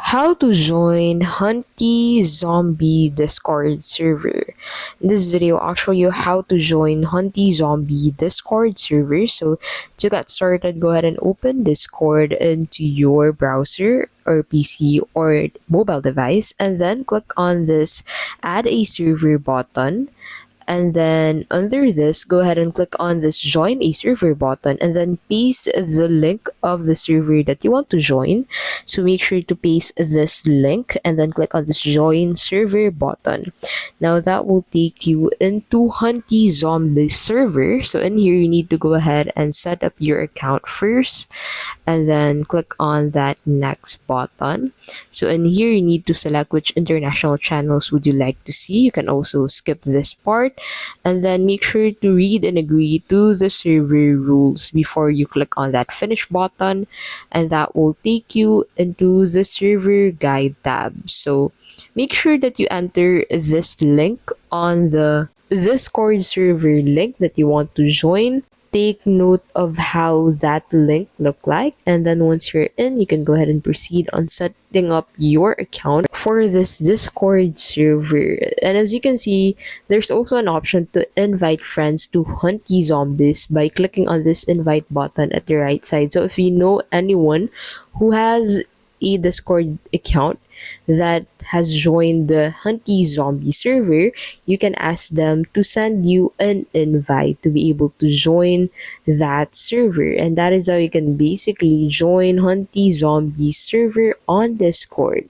How to join Hunty Zombie Discord server. In this video, I'll show you how to join Hunty Zombie Discord server. So to get started, go ahead and open Discord into your browser or PC or mobile device, and then click on this Add a Server button. And then under this, go ahead and click on this join a server button, and then paste the link of the server that you want to join. So make sure to paste this link and then click on this join server button. Now that will take you into Hunty Zombie server. So in here, you need to go ahead and set up your account first, and then click on that next button. So in here, you need to select which international channels would you like to see. You can also skip this part, and then make sure to read and agree to the server rules before you click on that finish button, and that will take you into the server guide tab. So make sure that you enter this link on the Discord server link that you want to join. Take note of how that link look like, and then once you're in, you can go ahead and proceed on setting up your account for this Discord server. And as you can see, there's also an option to invite friends to Hunty Zombies by clicking on this invite button at the right side. So if you know anyone who has a Discord account that has joined the Hunty Zombie server, you can ask them to send you an invite to be able to join that server. And that is how you can basically join Hunty Zombie server on Discord.